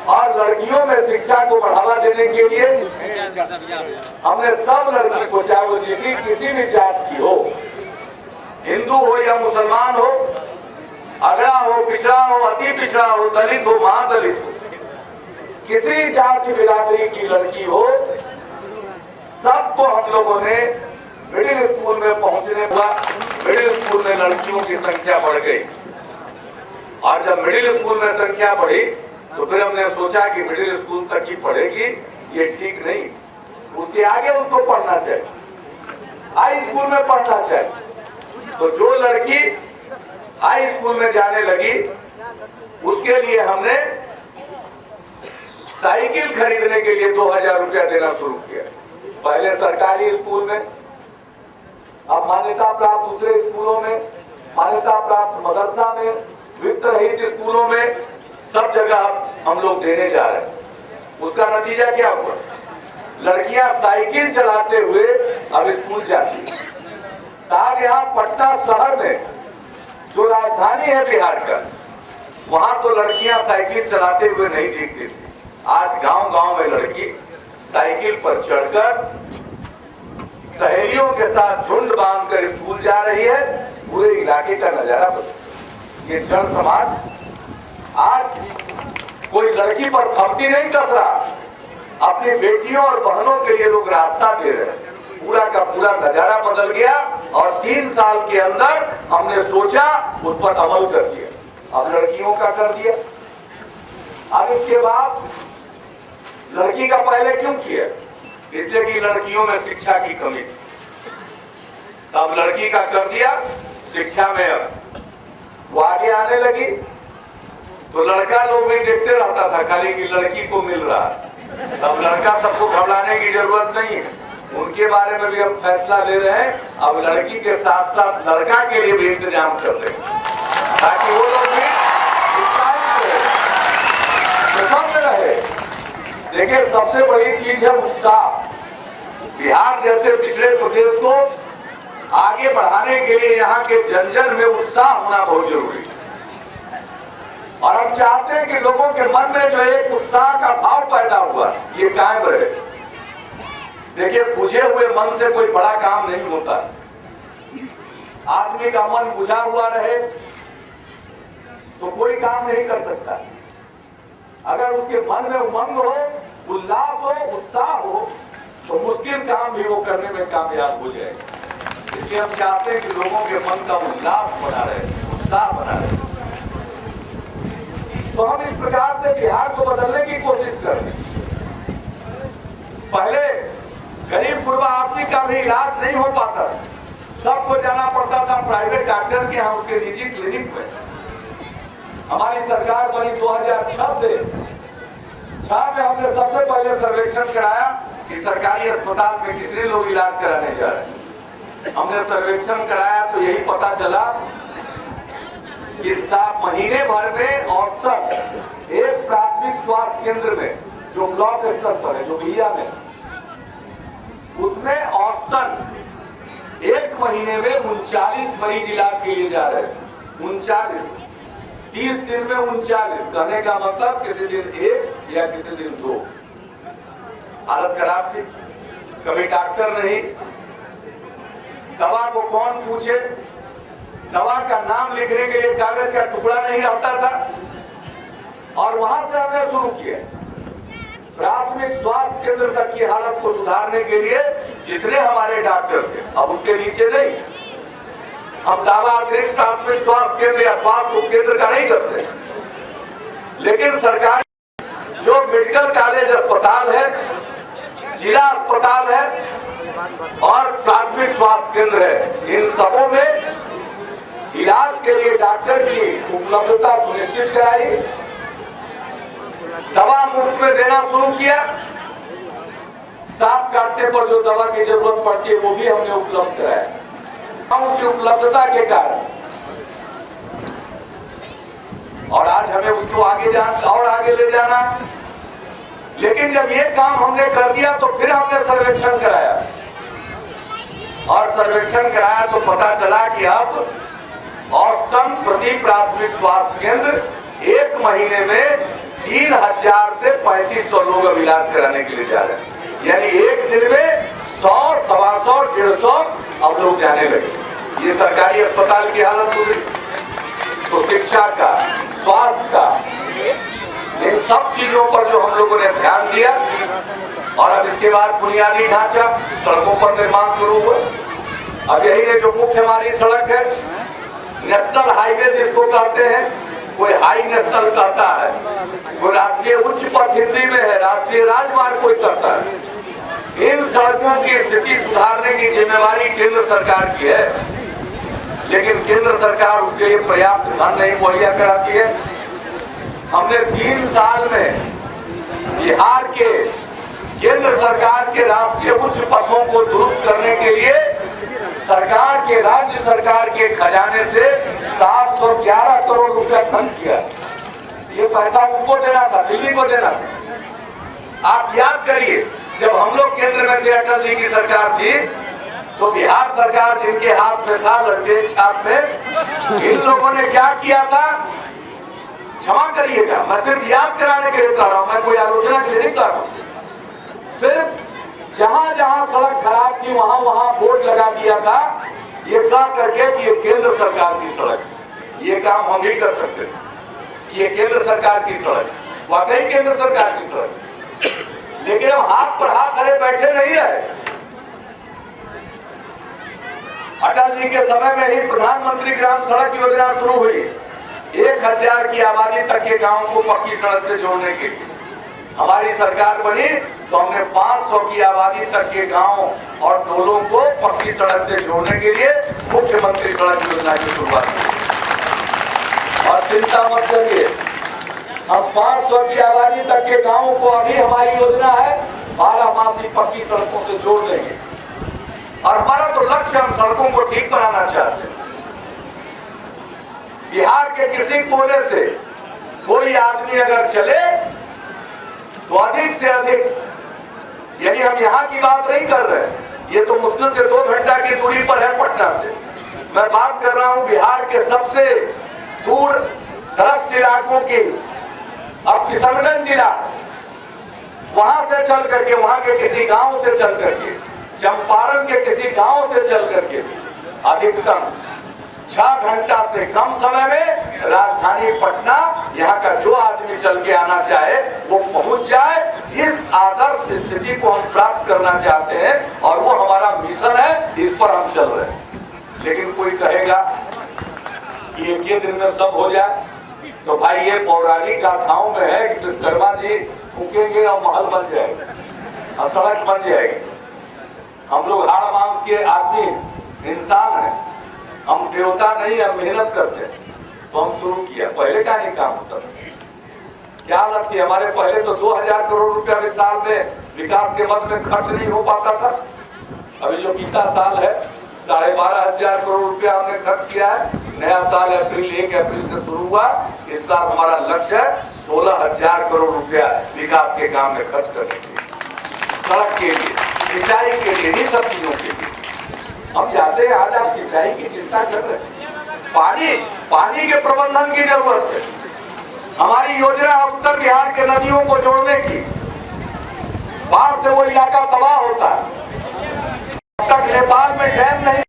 और लड़कियों में शिक्षा को बढ़ावा देने के लिए हमने सब लड़की को, चाहे वो किसी भी जात की हो, हिंदू हो या मुसलमान हो, अगड़ा हो, पिछड़ा हो, अति पिछड़ा हो, दलित हो, महादलित हो, किसी जाति बिरादरी की लड़की हो, सबको हम लोगों ने मिडिल स्कूल में पहुंचने हुआ। मिडिल स्कूल में लड़कियों की संख्या बढ़ गई और जब मिडिल स्कूल में संख्या बढ़ी तो फिर हमने सोचा कि मिडिल स्कूल तक ही पढ़ेगी, ये ठीक नहीं, उसके आगे उसको पढ़ना चाहिए, हाई स्कूल में पढ़ना चाहिए। तो जो लड़की हाई स्कूल में जाने लगी उसके लिए हमने साइकिल खरीदने के लिए 2000 रुपया देना शुरू किया। पहले सरकारी स्कूल में, अब मान्यता प्राप्त दूसरे स्कूलों में, मान्यता प्राप्त मदरसा में, वित्त रहित स्कूलों में, सब जगह हम लोग देने जा रहे हैं। उसका नतीजा क्या हुआ? लड़कियां साइकिल चलाते हुए अब स्कूल जाती है। साथ यहाँ पटना शहर में जो राजधानी है बिहार का, वहां तो लड़कियां साइकिल चलाते हुए नहीं दिखती थी। आज गांव-गांव में लड़की साइकिल पर चढ़कर सहेलियों के साथ झुंड बांधकर स्कूल जा रही है। पूरे इलाके का नजारा बदल। ये जन समाज आज कोई लड़की पर थपकी नहीं कस रहा, अपनी बेटियों और बहनों के लिए लोग रास्ता दे रहे हैं। पूरा का पूरा नजारा बदल गया और 3 साल के अंदर हमने सोचा, उस पर अमल कर दिया। अब लड़कियों का कर दिया। अब इसके बाद लड़की का पहले क्यों किया? इसलिए कि लड़कियों में शिक्षा की कमी थी। तब लड़की का कर दिया। शिक्षा में अब वो आगे आने लगी तो लड़का लोग भी देखते रहता था खाली कि लड़की को मिल रहा है। तब लड़का सबको घबराने की जरूरत नहीं है, उनके बारे में भी हम फैसला ले रहे हैं। अब लड़की के साथ साथ लड़का के लिए भी इंतजाम कर रहे हैं ताकि वो लोग भी पसंद रहे। देखिए, सबसे बड़ी चीज है उत्साह। बिहार जैसे पिछड़े प्रदेश को आगे बढ़ाने के लिए यहाँ के जन जन में उत्साह होना बहुत जरूरी है। और हम चाहते हैं कि लोगों के मन में जो एक उत्साह का भाव पैदा हुआ, ये कायम रहे। देखिए, बुझे हुए मन से कोई बड़ा काम नहीं होता। आदमी का मन बुझा हुआ रहे तो कोई काम नहीं कर सकता। अगर उसके मन में उमंग हो, उल्लास हो, उत्साह हो, तो मुश्किल काम भी वो करने में कामयाब हो जाएगा। इसलिए हम चाहते हैं कि लोगों के मन का उल्लास बना रहे, उत्साह बना रहे। तो हम इस प्रकार से बिहार को बदलने की कोशिश कर रहे हैं। पहले गरीब गुरबा आदमी का भी इलाज नहीं हो पाता, सबको जाना पड़ता था प्राइवेट डॉक्टर के यहाँ, उसके निजी क्लिनिक में। हमारी सरकार बनी 2006 से 6 में हमने सबसे पहले सर्वेक्षण कराया कि सरकारी अस्पताल में कितने लोग इलाज कराने जा रहे हैं। हमने सर्वेक्षण कराया तो यही पता चला कि 7 महीने भर में औसतन एक प्राथमिक स्वास्थ्य केंद्र में जो ब्लॉक स्तर पर है, जो बिया में, उसमें औसतन 1 महीने में 39 मरीज इलाज के लिए जा रहे हैं। 39, 30 दिन में 39। कहने का मतलब किसी दिन 1 या किसी दिन 2। हालत खराब थी, कभी डॉक्टर नहीं, दवा को कौन पूछे, दवा का नाम लिखने के लिए कागज का टुकड़ा नहीं रहता था। और वहां से हमने शुरू किया प्राथमिक स्वास्थ्य केंद्र तक की हालत को सुधारने के लिए जितने हमारे डॉक्टर थे, अब उसके नीचे नहीं। हम दावा अतिरिक्त प्राथमिक स्वास्थ्य केंद्र या स्वास्थ्य उपकेंद्र का नहीं करते, लेकिन सरकारी जो मेडिकल कॉलेज अस्पताल है, जिला अस्पताल है और प्राथमिक स्वास्थ्य केंद्र है, इन सबों में इलाज के लिए डॉक्टर की उपलब्धता सुनिश्चित कराई, दवा मुफ्त में देना शुरू किया। सांप काटने पर जो दवा की जरूरत पड़ती है वो भी हमने उपलब्ध कराया उनकी उपलब्धता के कारण। और आज हमें उसको आगे ले जाना। लेकिन जब ये काम हमने कर दिया तो फिर हमने सर्वेक्षण कराया और सर्वेक्षण कराया तो पता चला कि अब औसतन प्रति प्राथमिक स्वास्थ्य केंद्र एक महीने में 3000 से 3500 लोग अब इलाज कराने के लिए जा रहे हैं। यानी एक दिन में 100, 125, 150 अब लोग जाने लगे। ये सरकारी अस्पताल की हालत हो गई। तो शिक्षा का, स्वास्थ्य का, इन सब चीजों पर जो हम लोगों ने ध्यान दिया, और अब इसके बाद बुनियादी ढांचा, सड़कों पर निर्माण शुरू हुआ। अब यही ने जो मुख्य हमारी सड़क है, नेशनल हाईवे जिसको कहते हैं, कोई हाई नेशनल कहता है, कोई राष्ट्रीय उच्च पथ हिंदी में है, राष्ट्रीय राजमार्ग कोई कहता है। इन सड़कों की स्थिति सुधारने की जिम्मेवारी केंद्र सरकार की है, लेकिन केंद्र सरकार उसके लिए पर्याप्त धन नहीं मुहैया कराती है। हमने 3 साल में बिहार के केंद्र सरकार के राष्ट्रीय उच्च पथों को दुरुस्त करने के लिए सरकार के, राज्य सरकार के खजाने से 711 करोड़ रुपया खर्च किया। ये पैसा उनको देना था, दिल्ली को देना था। आप याद करिए, जब हम लोग केंद्र में थे, अटल जी की सरकार थी, तो बिहार सरकार जिनके हाथ में था लड़के छाप में, इन लोगों ने क्या किया था, क्षमा करिएगा, मैं सिर्फ याद कराने के लिए कह रहा हूं, मैं कोई आलोचना के लिए नहीं कर रहा हूं। सिर्फ जहां जहां सड़क खराब थी वहां वहां बोर्ड लगा दिया था, ये कह करके कि ये केंद्र सरकार की सड़क। ये काम हम भी कर सकते थे कि ये केंद्र सरकार की सड़क, वाकई केंद्र सरकार की सड़क। लेकिन हम हाथ पर हाथ धरे बैठे नहीं रहे। अटल जी के समय में ही प्रधानमंत्री ग्राम सड़क योजना शुरू हुई, 1000 की आबादी तक के गांव को पक्की सड़क से जोड़ने के लिए। हमारी सरकार बनी तो हमने 500 की आबादी तक के गांव और टोलों को पक्की सड़क से जोड़ने के लिए मुख्यमंत्री सड़क योजना की शुरुआत की। और चिंता मत करिए, हम 500 की आबादी तक के गांवों को, अभी हमारी योजना है 12 मासी पक्की सड़कों से जोड़ देंगे। और हमारा तो लक्ष्य, हम सड़कों को ठीक बनाना चाहते हैं। बिहार के किसी कोने से कोई आदमी अगर चले तो अधिक से अधिक, यानी हम यहाँ की बात नहीं कर रहे, ये तो मुश्किल से 2 घंटा की दूरी पर है पटना से। मैं बात कर रहा हूँ बिहार के सबसे दूर दराज इलाकों की। अब किशनगंज जिला, वहां से चल करके, वहां के किसी गांव से चल करके, चंपारण के किसी गांव से चल करके अधिकतम 6 घंटा से कम समय में राजधानी पटना, यहाँ का जो आदमी चल के आना चाहे वो पहुंच जाए। इस आदर्श स्थिति को हम प्राप्त करना चाहते हैं और वो हमारा मिशन है, इस पर हम चल रहे हैं। लेकिन कोई कहेगा कि एक ही दिन में सब हो जाए, तो भाई ये पौराणिक गाथाओं में है कि विश्वकर्मा जी फूकेंगे और महल बन जाएगा और सड़क बन जाएगी। हम लोग हाड़ मांस के आदमी, इंसान हैं, हम देवता नहीं, हम मेहनत करते हैं। तो हम शुरू किया, पहले का नहीं काम होता था। क्या हालत थी हमारे, पहले तो 2000 करोड़ रुपया भी साल में विकास के मद में खर्च नहीं हो पाता था। अभी जो बीता साल है 12,500 करोड़ रुपया हमने खर्च किया है। नया साल 1 अप्रैल से शुरू हुआ। इस साल हमारा लक्ष्य है 16,000 करोड़ रुपया विकास के काम में खर्च करने के लिए, सड़क के लिए, सिंचाई के लिए, इन सब चीजों के लिए। हम जाते हैं, आज आप सिंचाई की चिंता कर रहे हैं, पानी के प्रबंधन की जरूरत है। हमारी योजना है उत्तर बिहार के नदियों को जोड़ने की। बाढ़ से वो इलाका तबाह होता है। अब तक नेपाल में डैम नहीं